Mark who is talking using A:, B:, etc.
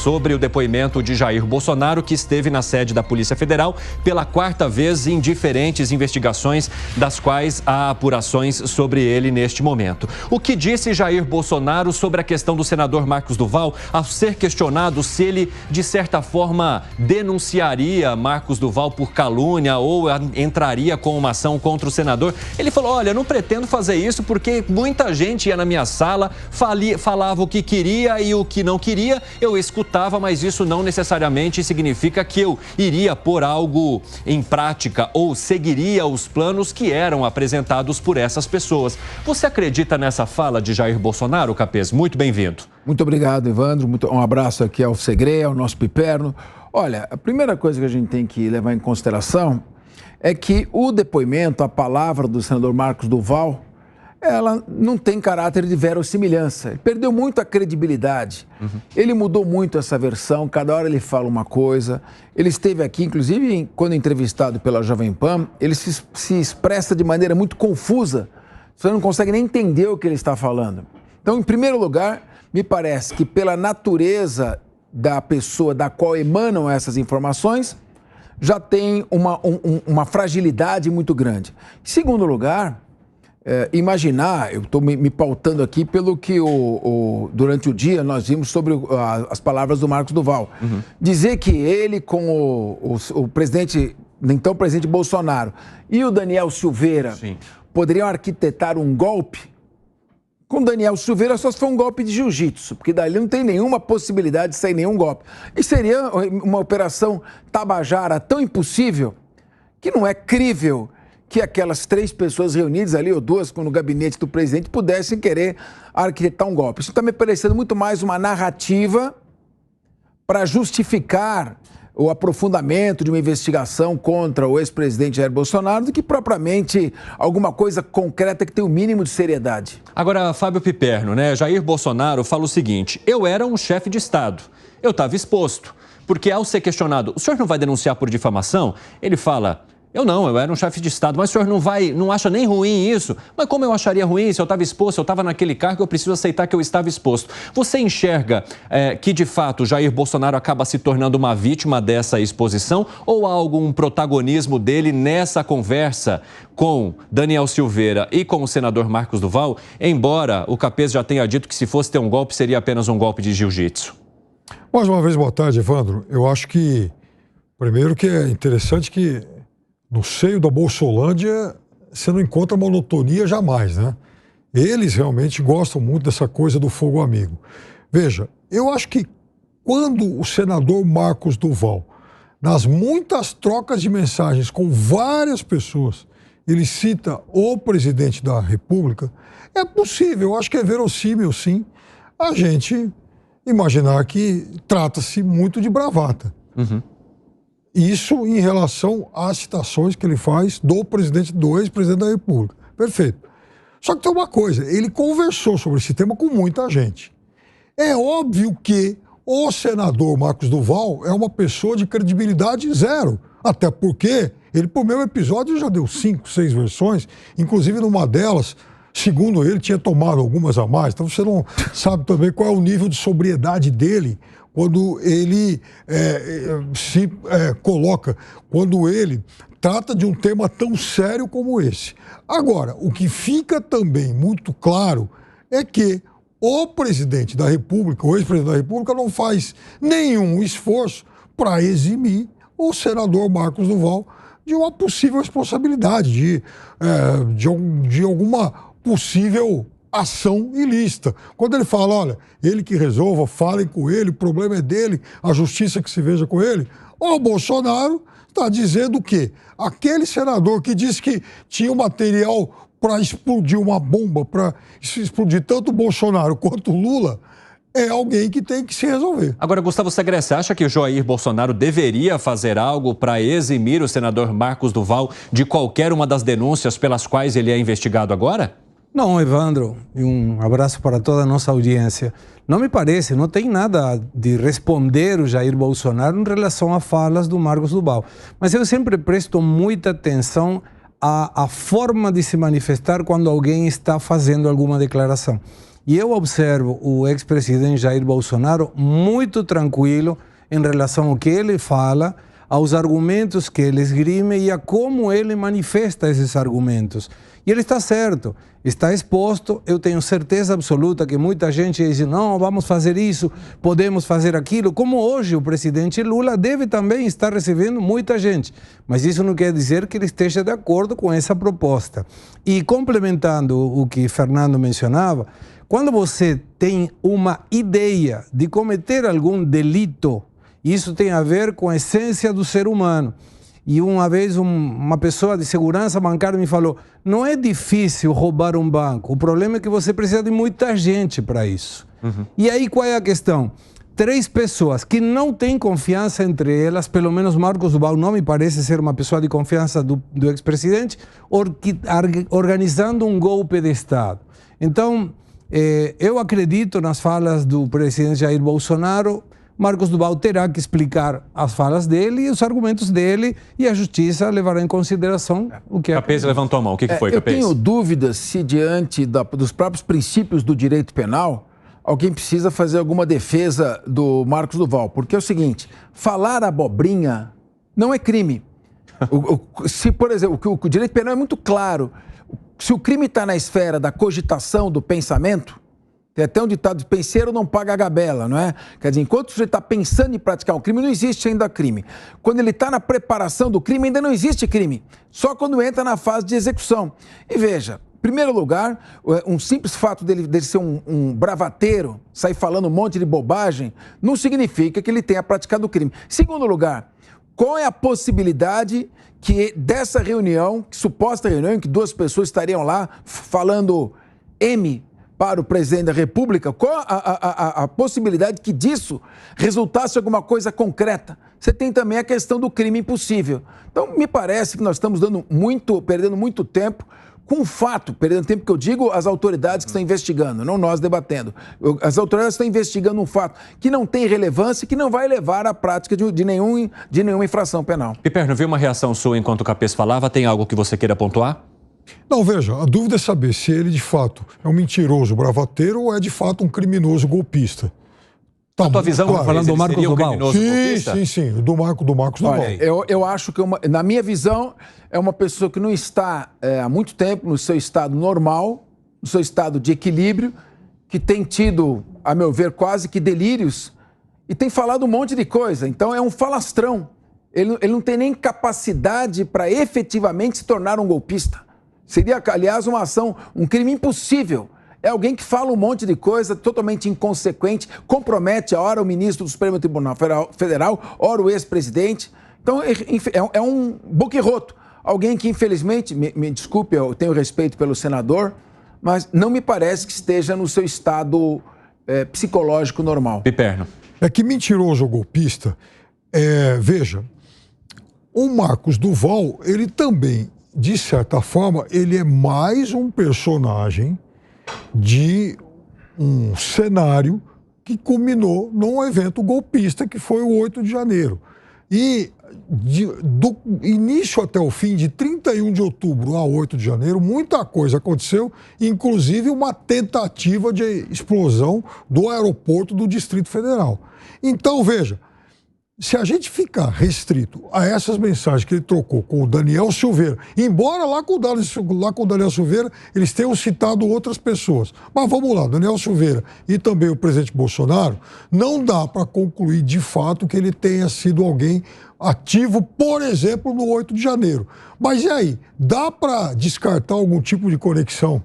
A: sobre o depoimento de Jair Bolsonaro, que esteve na sede da Polícia Federal pela quarta vez em diferentes investigações, das quais há apurações sobre ele neste momento. O que disse Jair Bolsonaro sobre a questão do senador Marcos Duval, ao ser questionado se ele, de certa forma, denunciaria Marcos Duval por calúnia ou entraria com uma ação contra o senador? Ele falou: olha, eu não pretendo fazer isso porque muita gente ia na minha sala, falava o que queria e o que não queria, eu escutava, mas isso não necessariamente significa que eu iria pôr algo em prática ou seguiria os planos que eram apresentados por essas pessoas. Você acredita nessa fala de Jair Bolsonaro, Capês? Muito bem-vindo.
B: Muito obrigado, Evandro. Um abraço aqui ao Segre, ao nosso Piperno. Olha, a primeira coisa que a gente tem que levar em consideração é que o depoimento, a palavra do senador Marcos Duval, ela não tem caráter de verossimilhança. Ele perdeu muito a credibilidade. Ele mudou muito essa versão, cada hora ele fala uma coisa. Ele esteve aqui, inclusive, quando entrevistado pela Jovem Pan, ele se expressa de maneira muito confusa. Você não consegue nem entender o que ele está falando. Então, em primeiro lugar, me parece que pela natureza da pessoa da qual emanam essas informações, já tem uma fragilidade muito grande. Em segundo lugar, imaginar, eu estou me pautando aqui pelo que durante o dia nós vimos sobre as palavras do Marcos Duval. Dizer que ele com o presidente, então presidente Bolsonaro, e o Daniel Silveira poderiam arquitetar um golpe. Com Daniel Silveira só se for um golpe de jiu-jitsu, porque dali não tem nenhuma possibilidade de sair nenhum golpe. E seria uma operação tabajara tão impossível que não é crível que aquelas 3 pessoas reunidas ali, ou 2 no gabinete do presidente, pudessem querer arquitetar um golpe. Isso está me parecendo muito mais uma narrativa para justificar o aprofundamento de uma investigação contra o ex-presidente Jair Bolsonaro do que propriamente alguma coisa concreta que tenha o mínimo de seriedade.
A: Agora, Fábio Piperno, né? Jair Bolsonaro fala o seguinte: eu era um chefe de Estado, eu estava exposto, porque ao ser questionado, o senhor não vai denunciar por difamação? Ele fala: eu era um chefe de Estado, mas o senhor não acha nem ruim isso? Mas como eu acharia ruim se eu estava exposto, eu estava naquele cargo, eu preciso aceitar que eu estava exposto. Você enxerga que, de fato, Jair Bolsonaro acaba se tornando uma vítima dessa exposição ou há algum protagonismo dele nessa conversa com Daniel Silveira e com o senador Marcos Duval, embora o Capês já tenha dito que se fosse ter um golpe, seria apenas um golpe de jiu-jitsu?
C: Mais uma vez, boa tarde, Evandro. Eu acho que, primeiro, que é interessante que no seio da Bolsolândia, você não encontra monotonia jamais, né? Eles realmente gostam muito dessa coisa do fogo amigo. Veja, eu acho que quando o senador Marcos Duval, nas muitas trocas de mensagens com várias pessoas, ele cita o presidente da República, é possível, eu acho que é verossímil, sim, a gente imaginar que trata-se muito de bravata. Isso em relação às citações que ele faz do ex-presidente da República. Perfeito. Só que tem uma coisa, ele conversou sobre esse tema com muita gente. É óbvio que o senador Marcos Duval é uma pessoa de credibilidade zero. Até porque ele, por mesmo episódio, já deu 5, 6 versões, inclusive numa delas, segundo ele, tinha tomado algumas a mais. Então você não sabe também qual é o nível de sobriedade dele quando ele se coloca, quando ele trata de um tema tão sério como esse. Agora, o que fica também muito claro é que o presidente da República, o ex-presidente da República, não faz nenhum esforço para eximir o senador Marcos Duval de uma possível responsabilidade, de alguma possível ação ilícita. Quando ele fala, olha, ele que resolva, falem com ele, o problema é dele, a justiça que se veja com ele, o Bolsonaro está dizendo o quê? Aquele senador que disse que tinha um material para explodir uma bomba, para explodir tanto o Bolsonaro quanto o Lula, é alguém que tem que se resolver.
A: Agora, Gustavo Segre, você acha que o Jair Bolsonaro deveria fazer algo para eximir o senador Marcos Duval de qualquer uma das denúncias pelas quais ele é investigado agora?
D: Não, Evandro, e um abraço para toda a nossa audiência. Não me parece, não tem nada de responder o Jair Bolsonaro em relação a falas do Marcos Duval. Mas eu sempre presto muita atenção à forma de se manifestar quando alguém está fazendo alguma declaração. E eu observo o ex-presidente Jair Bolsonaro muito tranquilo em relação ao que ele fala, aos argumentos que ele esgrime e a como ele manifesta esses argumentos. E ele está certo, está exposto. Eu tenho certeza absoluta que muita gente diz, não, vamos fazer isso, podemos fazer aquilo. Como hoje o presidente Lula deve também estar recebendo muita gente. Mas isso não quer dizer que ele esteja de acordo com essa proposta. E complementando o que Fernando mencionava, quando você tem uma ideia de cometer algum delito, isso tem a ver com a essência do ser humano. E uma vez uma pessoa de segurança bancária me falou, não é difícil roubar um banco, o problema é que você precisa de muita gente para isso. E aí qual é a questão? 3 pessoas que não têm confiança entre elas, pelo menos Marcos Duval não me parece ser uma pessoa de confiança do ex-presidente, organizando um golpe de Estado. Então, eu acredito nas falas do presidente Jair Bolsonaro. Marcos Duval terá que explicar as falas dele e os argumentos dele, e a justiça levará em consideração o que é.
A: Capês levantou a mão. O que foi,
B: Eu
A: Capês?
B: tenho dúvidas se, diante dos próprios princípios do direito penal, alguém precisa fazer alguma defesa do Marcos Duval. Porque é o seguinte, falar abobrinha não é crime. Se, por exemplo, o direito penal é muito claro. Se o crime está na esfera da cogitação, do pensamento, tem até um ditado, penseiro não paga a gabela, não é? Quer dizer, enquanto você está pensando em praticar um crime, não existe ainda crime. Quando ele está na preparação do crime, ainda não existe crime. Só quando entra na fase de execução. E veja, em primeiro lugar, um simples fato dele ser um bravateiro, sair falando um monte de bobagem, não significa que ele tenha praticado o crime. Segundo lugar, qual é a possibilidade que dessa reunião, suposta reunião, em que 2 pessoas estariam lá falando M para o presidente da República, qual a possibilidade que disso resultasse alguma coisa concreta? Você tem também a questão do crime impossível. Então, me parece que nós estamos perdendo muito tempo com o fato, perdendo tempo que eu digo as autoridades que estão investigando, não nós debatendo. As autoridades estão investigando um fato que não tem relevância e que não vai levar à prática de nenhuma infração penal.
A: Piperno, vi uma reação sua enquanto o Capês falava. Tem algo que você queira pontuar?
C: Não, veja, a dúvida é saber se ele de fato é um mentiroso bravateiro ou é de fato um criminoso golpista.
A: Tá, a tua visão,
C: claro,
A: falando do Marcos Duval?
C: Sim, do Marcos Duval.
B: Olha, eu acho que, na minha visão, é uma pessoa que não está há muito tempo no seu estado normal, no seu estado de equilíbrio, que tem tido, a meu ver, quase que delírios e tem falado um monte de coisa. Então é um falastrão. Ele não tem nem capacidade para efetivamente se tornar um golpista. Seria, aliás, uma ação, um crime impossível. É alguém que fala um monte de coisa totalmente inconsequente, compromete, ora o ministro do Supremo Tribunal Federal, ora o ex-presidente. Então, é um boquirroto. Alguém que, infelizmente, me desculpe, eu tenho respeito pelo senador, mas não me parece que esteja no seu estado psicológico normal.
A: Piperno.
C: É que mentiroso ou golpista, veja, o Marcos Duval, ele também, de certa forma, ele é mais um personagem de um cenário que culminou num evento golpista que foi o 8 de janeiro. E do início até o fim, de 31 de outubro a 8 de janeiro, muita coisa aconteceu, inclusive uma tentativa de explosão do aeroporto do Distrito Federal. Então, veja, se a gente ficar restrito a essas mensagens que ele trocou com o Daniel Silveira, embora lá com o Daniel Silveira eles tenham citado outras pessoas, mas vamos lá, Daniel Silveira e também o presidente Bolsonaro, não dá para concluir de fato que ele tenha sido alguém ativo, por exemplo, no 8 de janeiro. Mas e aí, dá para descartar algum tipo de conexão?